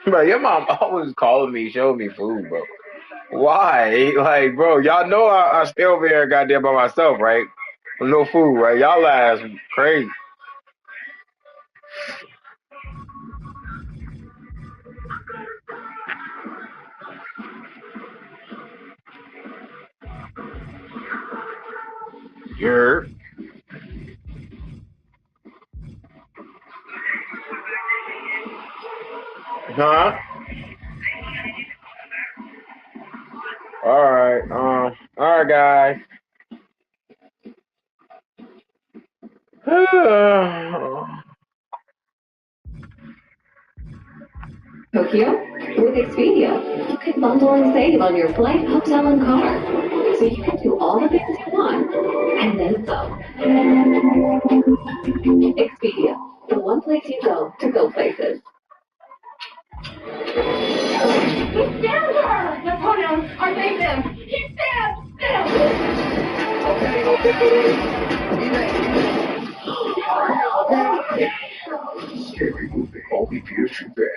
Bro, your mom always calling me, showing me food, bro. Why? Like, bro, y'all know I stay over here goddamn by myself, right? With no food, right? Y'all ass crazy. You're, huh? All right, guys. Tokyo? With Expedia, you can bundle and save on your flight, hotel, and car. So you can do all the things you want, and then some. Expedia, the one place you go to go places. He stabbed her! Napoleon, I saved him! He stabbed them! Scary movie. Only fears too bad.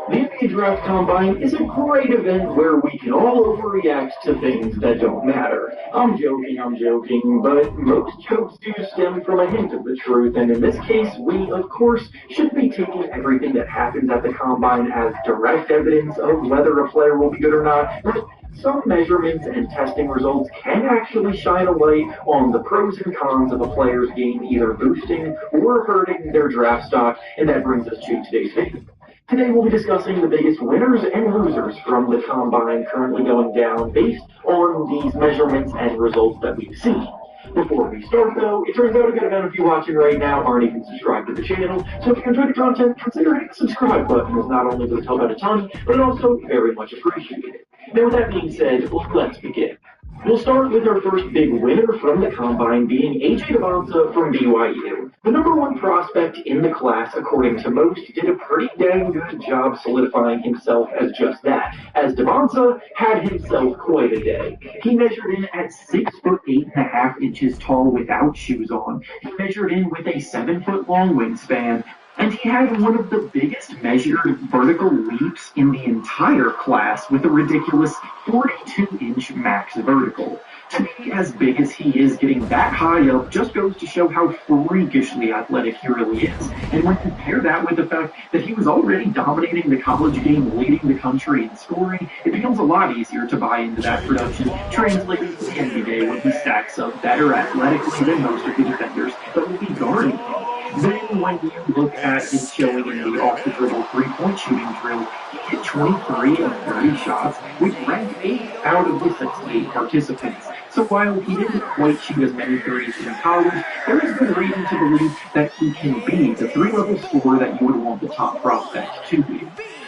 The NBA Draft Combine is a great event where we can all overreact to things that don't matter. I'm joking, but most jokes do stem from a hint of the truth, and in this case, we, of course, shouldn't be taking everything that happens at the Combine as direct evidence of whether a player will be good or not, but some measurements and testing results can actually shine a light on the pros and cons of a player's game, either boosting or hurting their draft stock, and that brings us to today's video. Today we'll be discussing the biggest winners and losers from the Combine currently going down based on these measurements and results that we've seen. Before we start though, it turns out a good amount of you watching right now aren't even subscribed to the channel, so if you enjoy the content, consider hitting the subscribe button, as not only does it help out a ton, but it also very much appreciated. Now with that being said, let's begin. We'll start with our first big winner from the Combine being AJ Devonta from BYU. The number one prospect in the class, according to most, did a pretty dang good job solidifying himself as just that, as Devonta had himself quite a day. He measured in at 6'8.5" tall without shoes on. He measured in with a 7-foot long wingspan, and he had one of the biggest measured vertical leaps in the entire class with a ridiculous 42-inch max vertical. To be as big as he is, getting that high up just goes to show how freakishly athletic he really is. And when you compare that with the fact that he was already dominating the college game, leading the country in scoring, it becomes a lot easier to buy into that production, translating to the NBA when he stacks up better athletically than most of the defenders that will be guarding him. Then when you look at his showing in the off-the-dribble three-point shooting drill, he hit 23 of 30 shots, which ranked 8th out of the 68 participants. So while he didn't quite shoot as many threes in college, there is good reason to believe that he can be the three-level scorer that you would want the top prospect to be.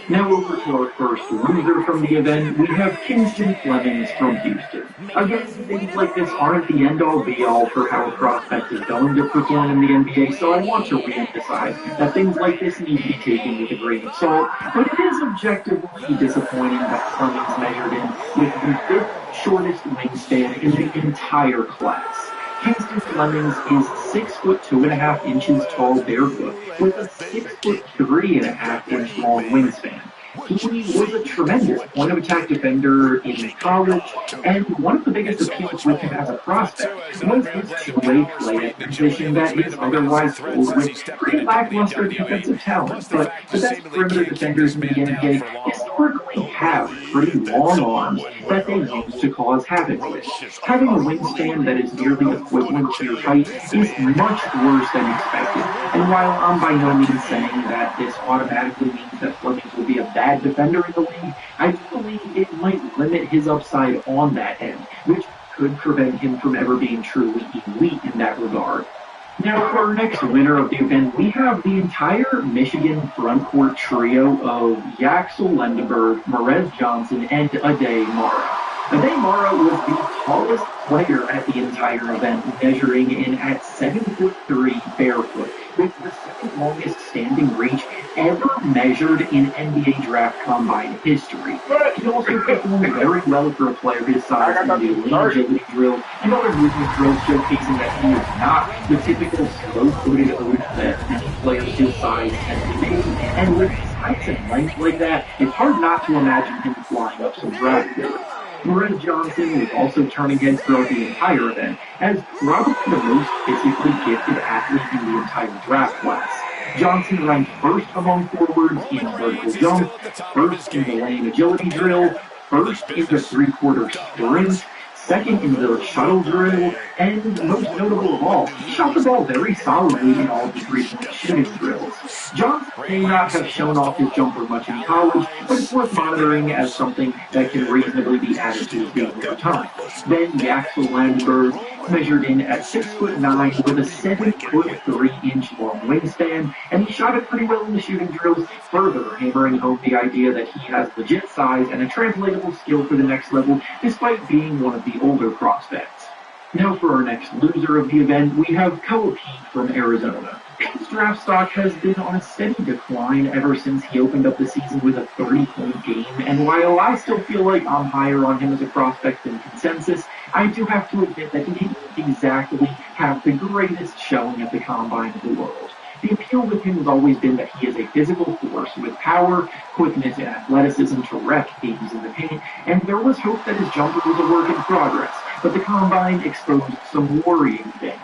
Now over to our first loser from the event, we have Kingston Flemings from Houston. Again, things like this aren't the end-all be-all for how a prospect is going to perform in the NBA, so I want to re-emphasize that things like this need to be taken with a grain of salt, but it is objectively disappointing that Flemings measured in with the fifth shortest wingspan in the entire class. Kingston Flemings is 6'2.5" tall barefoot with a 6'3.5" long wingspan. He was a tremendous point of attack defender in college, and one of the biggest appeals with him as a prospect was his two-way play at position that is otherwise filled with pretty lackluster defensive talent. But the best perimeter defenders in the NBA historically have pretty long arms that they use to cause havoc with. Having a wingspan that is nearly equivalent to your height is much worse than expected, and while I'm by no means saying that this automatically means that Flemings will be a bad defender in the league, I do believe it might limit his upside on that end, which could prevent him from ever being truly elite in that regard. Now, for our next winner of the event, we have the entire Michigan frontcourt trio of Yaxel Lendeberg, Marez Johnson, and Ade Mara. Ade Mara was the tallest player at the entire event, measuring in at 7'3" barefoot, with the second longest standing reach ever measured in NBA Draft Combine history. He also performed very well for a player his size in the elite agility drill and other movement drills, showcasing that he is not the typical slow-footed OOF that many players his size tend to be. And with his height and length like that, it's hard not to imagine him flying up some draft boards. Whereas Johnson was also turning heads throughout the entire event, as probably the most physically gifted athlete in the entire draft class. Johnson ranked first among forwards in vertical jump, first in the lane agility drill, first in the three-quarter sprint, second in the shuttle drill, and most notable of all, he shot the ball very solidly in all of the three-point shooting drills. Johnson may not have shown off his jumper much in college, but it's worth monitoring as something that can reasonably be added to his game over time. Then Yaxel Landberg measured in at 6'9" with a 7'3" long wingspan, and he shot it pretty well in the shooting drills, further hammering home the idea that he has legit size and a translatable skill for the next level, despite being one of the older prospects. Now for our next loser of the event, we have Koa Pete from Arizona. Pete's draft stock has been on a steady decline ever since he opened up the season with a 30-point game, and while I still feel like I'm higher on him as a prospect than consensus, I do have to admit that he didn't exactly have the greatest showing at the Combine of the world. The appeal with him has always been that he is a physical force with power, quickness, and athleticism to wreck games in the paint, and there was hope that his jumper was a work in progress, but the Combine exposed some worrying things.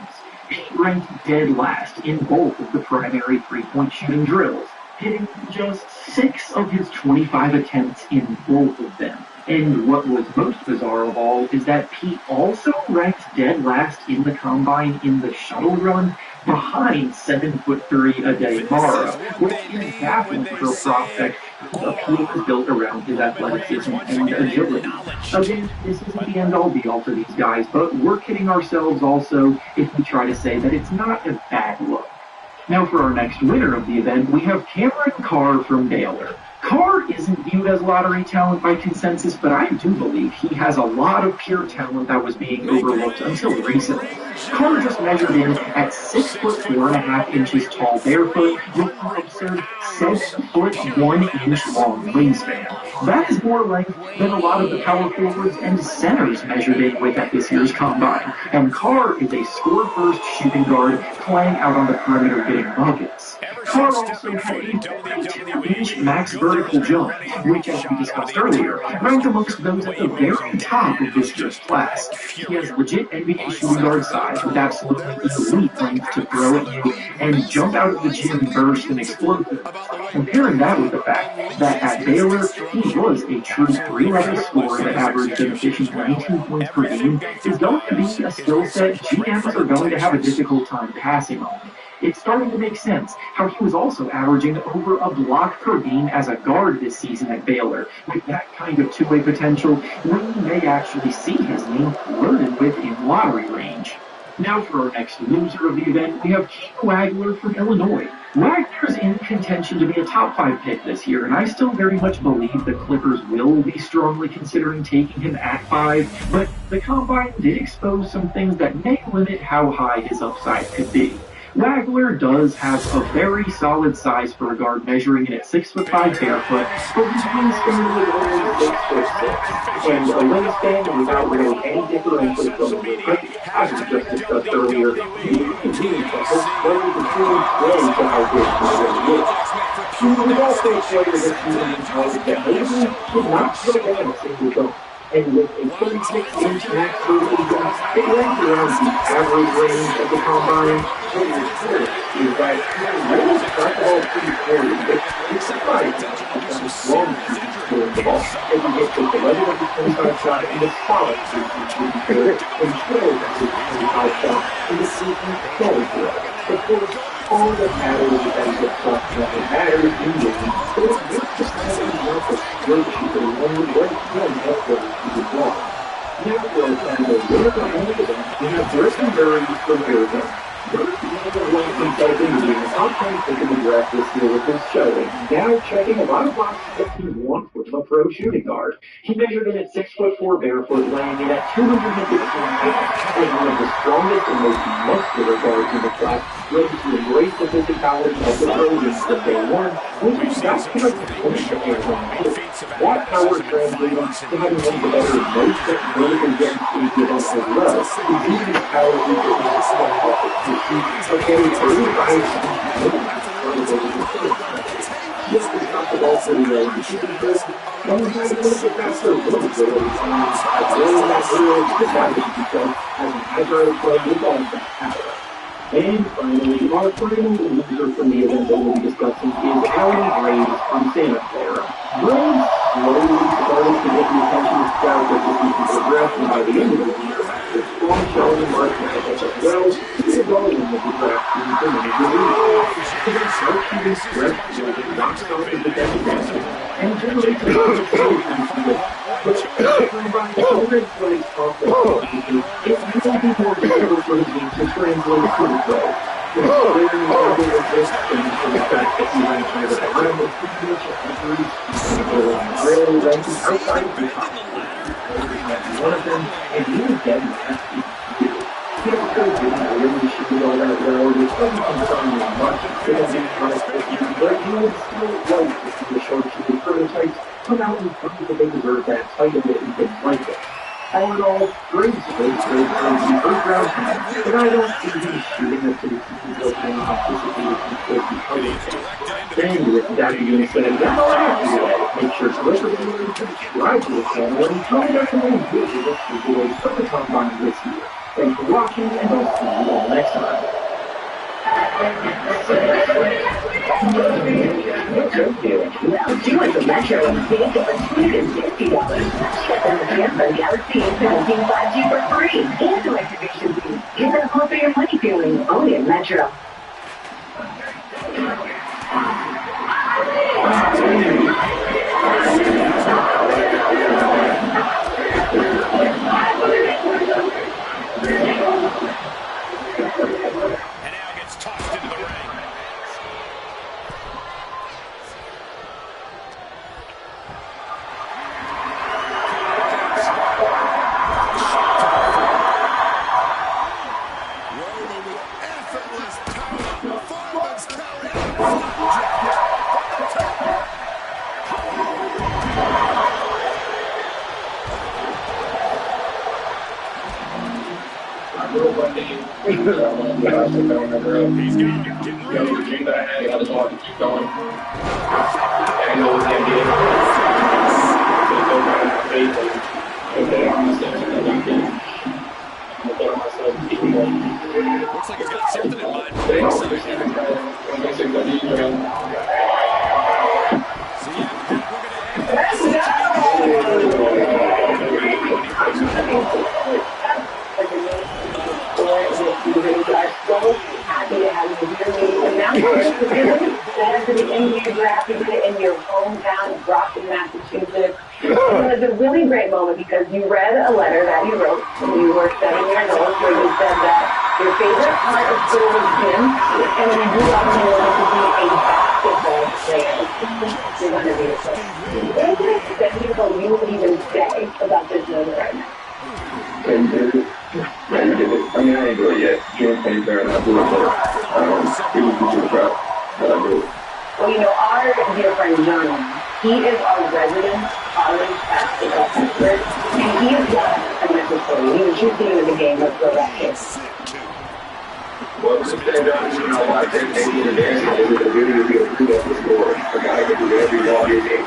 Pete ranked dead last in both of the primary three-point shooting drills, hitting just 6 of his 25 attempts in both of them. And what was most bizarre of all is that Pete also ranked dead last in the Combine in the shuttle run, behind 7'3" Ade Mara, which is baffling for a prospect whose appeal is built around his athleticism and agility. Again, this isn't the end-all be-all for these guys, but we're kidding ourselves also if we try to say that it's not a bad look. Now for our next winner of the event, we have Cameron Carr from Baylor. Carr isn't viewed as lottery talent by consensus, but I do believe he has a lot of pure talent that was being overlooked until recently. Carr just measured in at 6'4.5" tall barefoot with an absurd 7'1" long wingspan. That is more length than a lot of the power forwards and centers measured in with at this year's Combine, and Carr is a score-first shooting guard playing out on the perimeter getting buckets. Carr also had a 22" max vertical jump, which, as we discussed earlier, ranked amongst those at the very top of this year's class. He has legit NBA shooting guard size with absolutely elite length to throw at you and jump out of the gym burst and explosive. Comparing that with the fact that at Baylor, he was a true three-level scorer that averaged an efficient 19 points per game, is going to be a skill set GMs are going to have a difficult time passing on. It's starting to make sense how he was also averaging over a block per game as a guard this season at Baylor. With that kind of two-way potential, we may actually see his name flirted with in lottery range. Now for our next loser of the event, we have Keith Wagler from Illinois. Wagner's in contention to be a top 5 pick this year, and I still very much believe the Clippers will be strongly considering taking him at 5, but the Combine did expose some things that may limit how high his upside could be. Wagler does have a very solid size for a guard, measuring in at 6'5" barefoot, but his wingspan was only 6'6", and a wingspan without really any differential from the height, as we just discussed earlier, you can see that this player is truly close to how good he really is. He was also a player this season in college that notably did not slow down a single jump. And with a 36" max vertical jump, it ranked around the average range of the Combine. What was clear is that he really got the ball pretty forward, but it's surprising that he was long throwing the ball. And he hit just 11 of the 25 shots in a solid 3-2 and 12 of the 25 shots in the season solid for us. Of course, all that matters is that he gets stuff that matters in the game, but it's good to have a lot of great shooter and we went one effort to the block. Now for a kind of winner of the event, we have Thurston Murray from Arizona. Thurston went himself into being the top 10 pick of the draft this year with his showing, now checking a lot of boxes that he wants with a pro shooting guard. He measured in at 6'4" barefoot, weighing in at 215 pounds. As one of the strongest and most muscular guards in the class, ready to embrace the physicality of the Trojans from day one, which is not too much point to air. That power translated to having one of the better most vertical jump speeds as well. His power is just as comfortable for the shooting and he has a little bit faster ability to really that really establish himself as an agile player with all that power. And finally, our final loser from the event that we'll be discussing is Alan Graves from Santa Clara. Graves slowly started to get the attention of scouts as the season progressed, and by the end of the year, after a strong showing in March Madness as well, he was going with the draft team for Major League. His sharpshooting stretch was not stopping the defense, and generates a lot of but already plays confidence. It will be more difficult for the team to translate to the pro. Very little resistance to the fact that he ranks near the rim with pretty much injuries. Rarely ranking outside of the top. One of them, and he was getting nasty. He also didn't really shoot all that well, which doesn't concern me much, if I'm being honest with you, but he would still like to see the sharpshooting prototypes come out and prove that they deserve that title and things like it. All in all, great first round, but I don't see him shooting up to the season like I anticipated he could because of it. And with that being said, that's all I have to say. Make sure to recommend and subscribe to the channel and comment down below which of the takeaways from the combine this year. Thanks for watching, and I'll see you all next time. Well, she went to Metro and paid for $260. Check out the Samsung Galaxy A17 5G for free. And no activation fee. Get that home for your money feeling only at Metro. He's got it. Getting ready. I just want to keep going. I know what's going to get. Looks like he's got something in mind. Happy to have you here. Instead of the NBA draft, you did it in your hometown, Brockton, Massachusetts. It was a really great moment because you read a letter that you wrote when you were 7 years old where you said that your favorite part of school was gym, and when you grew up you wanted to be a basketball player. You're going to be a player. What is it that you would even say about this moment right now? I ain't do it yet. Can't pay fair and I do it, but it was too proud that I do it. Well, you know, our dear friend Johnny, he is our resident college basketball expert, and he is not a necessary. He was just into the game of the racket. Well, to stand up, you know, I think they need to dance, and the beauty to be able to do that for score. A guy can do every ball he needs.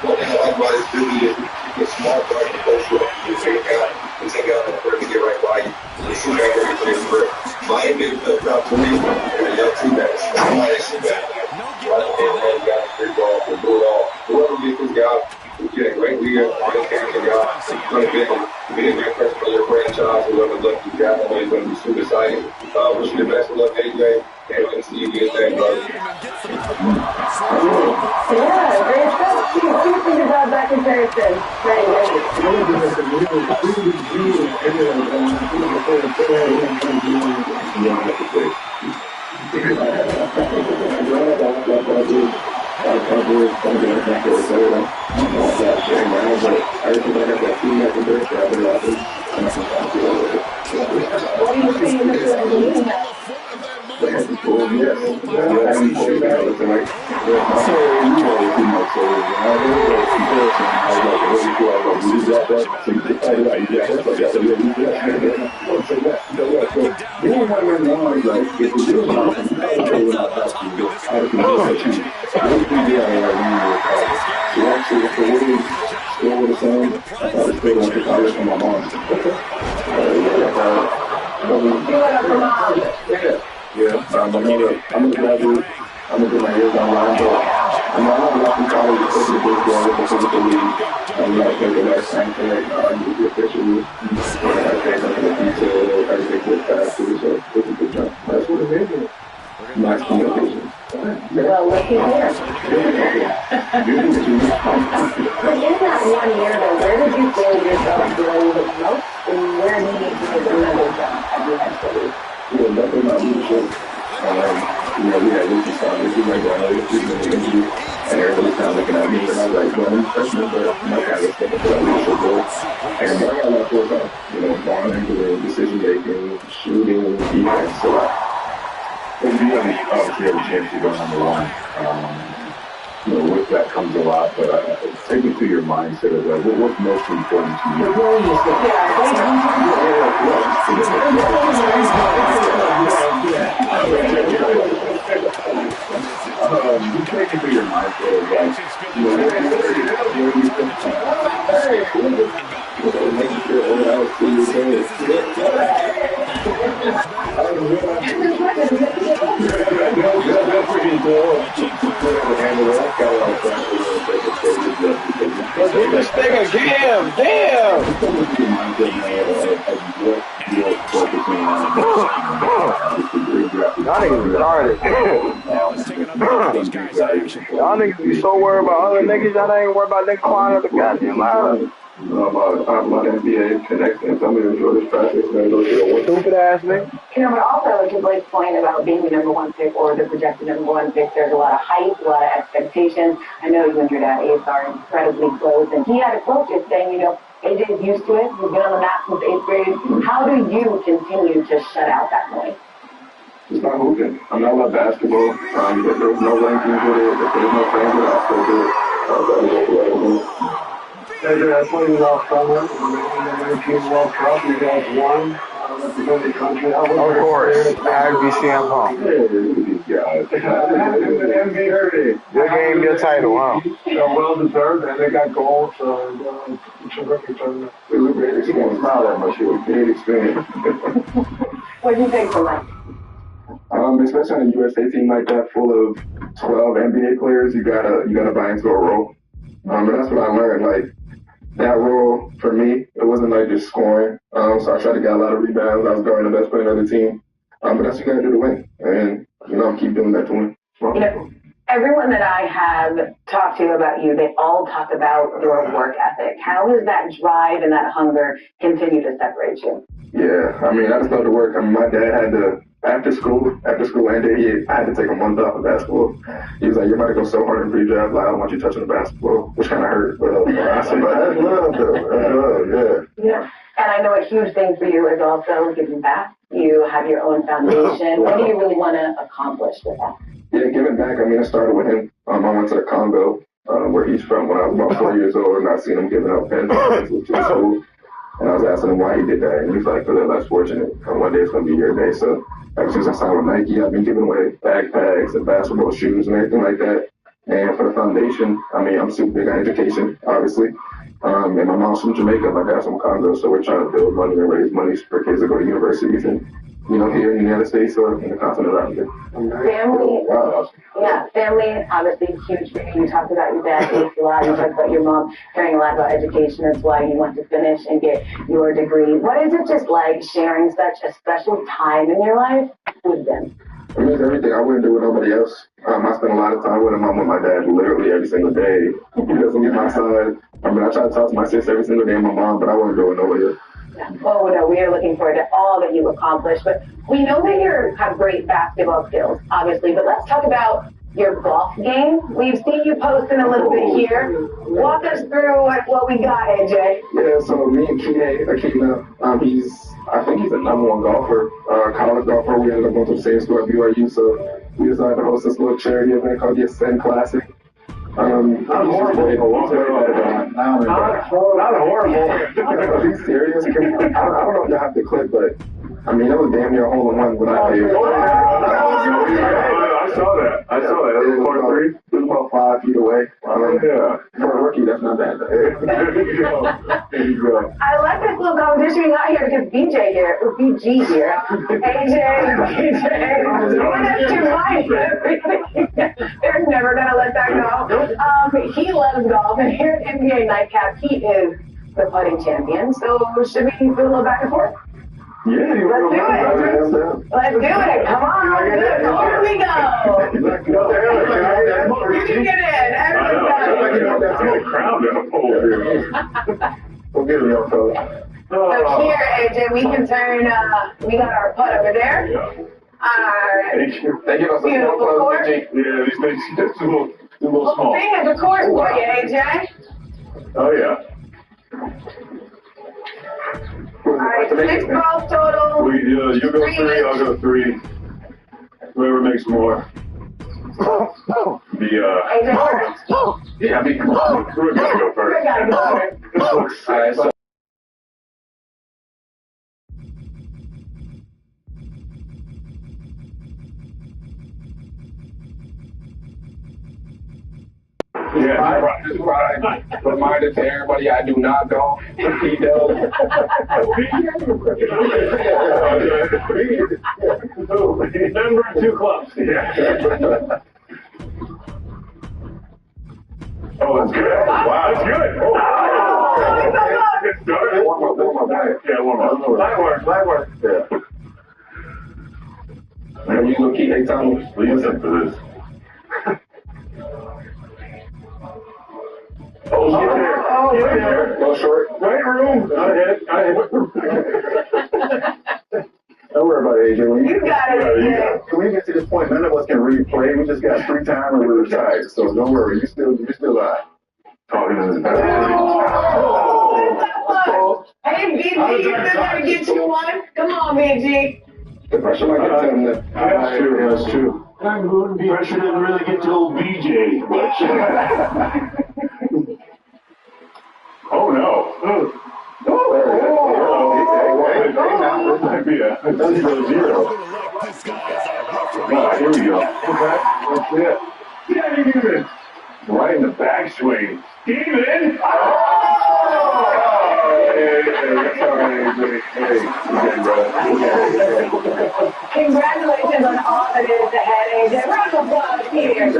What I like about his duty is he's smart, but he goes for it. You take out the first to get right by you. You see that every place for it. Miami built up to me, and y'all see that. I see that. Right there, man, you got a free ball, and do it all. Whoever gets this guy, you get a great leader, great character guy. It's going to be a great person for your franchise. Whoever luck you got, I know he's going to be super excited. Wish you the best of luck, AJ. And we're going to see you get that, brother. Yeah, great stuff. What do you think about that comparison? see in the field doing that. Well, yes. Yeah, I mean, sure, that was like, so you know, too much. So I don't know the comparison. I was like, really cool. I was like, you got that? So you just fight it out. You got that? So I got to really do that. So that, you know what? So then I went on, like, if it was not, I would say without basketball, I would consider a change. Everything we got right now was so actually, if the way still the same, I probably still went to college for my mom. Okay. You went up for mom. Yeah, I'm gonna graduate. I'm gonna get my hair done line, but I'm not going to college to take the baseball with the physical league. I'm not taking that same thing. I'm going to be officially. I think I'm going to be to everything with fast food, so it's a good job. That's what it is. Nice communication. Well, look here. But in that 1 year, though, where did you feel yourself growing the most, and where do you need to take another jump at the next stage? Yeah, definitely my leadership. You know, we had Lucy Scott, this is like the other people in the interview, and everybody's kind of looking at me, and I was like, well, I'm a freshman, but my guy was taking for that leadership role. And I got a lot of work on, you know, bond handling, decision making, shooting, defense, so we obviously have a chance to go number one. You know, with that comes a lot, but take me through your mindset of like, what's most important to you? You take me through your mindset of like, you know, making sure everyone else sees Get this nigga, damn! Y'all niggas retarded. Y'all niggas be so worried about other niggas, y'all ain't worried about niggas flying up the goddamn line. About NBA connections. I'm gonna enjoy this practice and go to one stupid ass nigga. You know, but also to Blake's point about being the number one pick or the projected number one pick, there's a lot of hype, a lot of expectations. I know you and your dad Ace are incredibly close, and he had a quote just saying, you know, AJ's used to it. He's been on the mat since 8th grade. How do you continue to shut out that noise? It's not hooping. I'm not about basketball. If there's no rankings with it, if there's no fans with it, I'll still do it. That's why you lost summer. The team World Cup, you guys won. Representing the country. Of course. I had to be CM Punk. Your game, your title, huh? Well deserved, and they got gold, so it's a terrific tournament. It was a great experience. Not that much. It was a great experience. What do you think from that? Especially on a USA team like that, full of 12 NBA players, you gotta buy into a role. And that's what I learned. Like that role for me, it wasn't like just scoring. So I tried to get a lot of rebounds. I was guarding the best player on the team. But that's what you gotta do to win. And keep doing that to win. You know, everyone that I have talked to about you, they all talk about your work ethic. How does that drive and that hunger continue to separate you? Yeah, I mean, I just love to work. I mean, my dad had to, after school and day, I had to take a month off of basketball. He was like, you're about to go so hard in pre-draft, like, I don't want you touching the basketball, which kind of hurt. But I said, that's love, though. Yeah. And I know a huge thing for you is also giving back. You have your own foundation. What do you really want to accomplish with that? Yeah, giving back. I mean, it started with him. I went to the Congo, where he's from, when I was about 4 years old, and I seen him giving out pens to school. And I was asking him why he did that, and he's like, for the less fortunate. One day it's going to be your day. So ever since I signed with Nike, I've been giving away backpacks and basketball shoes and everything like that. And for the foundation, I mean, I'm super big on education, obviously. And my mom's from Jamaica, my dad's from Congo, so we're trying to build money and raise money for kids to go to universities and, here in the United States or in the continent of Africa. Family, family, obviously huge thing. You talked about your dad a lot. You talked about your mom caring a lot about education. That's why you want to finish and get your degree. What is it just like sharing such a special time in your life with them? It means everything. I wouldn't do it with nobody else. I spend a lot of time with him. I'm with my dad literally every single day. He doesn't get my side. I mean, I try to talk to my sister every single day and my mom, but I wouldn't do it with nobody else. Oh, no, we are looking forward to all that you accomplish. But we know that you have great basketball skills, obviously. But let's talk about your golf game. We've seen you posting a little bit here. Walk us through what we got, AJ. Yeah, so me and Keena, he's I think he's the #1 golfer, college golfer. We ended up going to the same school at BYU, so we decided to host this little charity event called the Ascend Classic. Not horrible. Not horrible. Are you serious? I don't know if you have to clip, but I mean, it was damn near a hole-in-one when I played. I saw that. It was about 3. It was about 5 feet away. Yeah. For a rookie, that's not bad. There you go. I like this little competition we got here because BG here, AJ, that's too much. They're never gonna let that go. He loves golf, and here at NBA Nightcap, he is the putting champion. So should we do a little back and forth? Yeah, Let's do it. Come on, let's do it. Here we go. You can get in. Everyone's got it. We'll get it, young fella. So here, AJ, we can turn, we got our putt over there. Thank you. They give us a small course. Yeah, these things are too little small. Thing is a course for you, AJ. Oh, yeah. Alright, 6 balls total. You go 3, I'll go 3. Whoever makes more. AJ first. Yeah, I mean, come on. We're gonna go first. Alright, so. Yeah, just right. Reminder to everybody, I do not golf. He does. Number 2 clubs. Yeah. Oh, that's good. Wow, that's good. Good start. Warm up. Yeah, warm up. Light work. Yeah. Are you gonna keep that time? Listen for this. Oh, get there. Go short. Right room. I hit. Don't worry about it, AJ. You got it, AJ. When we get to this point, none of us can really play. We just got free time and we're retired. So don't worry. You're still alive. Talking to this. Hey, BG, you still gotta get you one? Come on, BG. The pressure might get to him. That's true. Pressure didn't really get to old BJ much. Oh, no. Might be a 0. Here we go. That's it. Steven! Right in the backswing. Steven! Congratulations on all that is ahead, AJ. Round of applause here.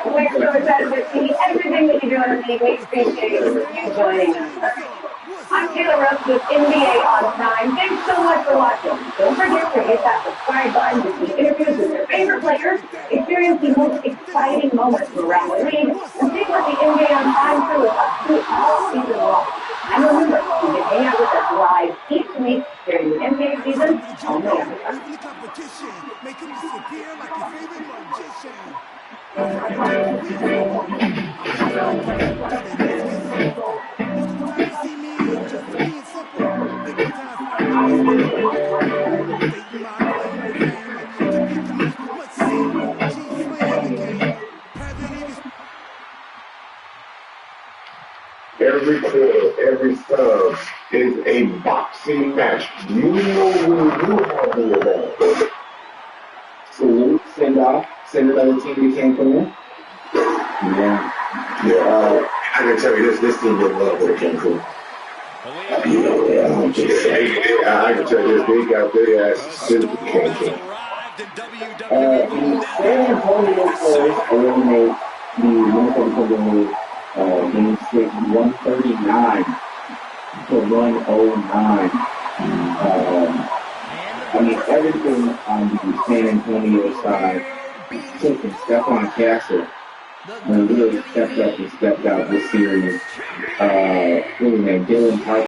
We're so excited to see everything that you're doing in the league. We appreciate you joining us. I'm Taylor Russ with NBA on Prime. Thanks so much for watching. Don't forget to hit that subscribe button to see interviews with your favorite players, experience the most exciting moments around the league, and see what the NBA on Prime crew is up to all season long. And remember, you can hang out with us live each week during the NBA season, only on the Every quarter, every sub is a boxing match. You know who you want to be about. Salute, send off, send another team that came from there. Yeah. I can tell you this team would love where it came from. I can tell you this, they got their ass suited to the came from. The San Antonio Spurs eliminate the Minnesota Timberwolves Game 6, 139 to 109. I mean, everything on the San Antonio side took from Stephon Castle and really stepped up and stepped out this series. Really, man, Dylan Harper.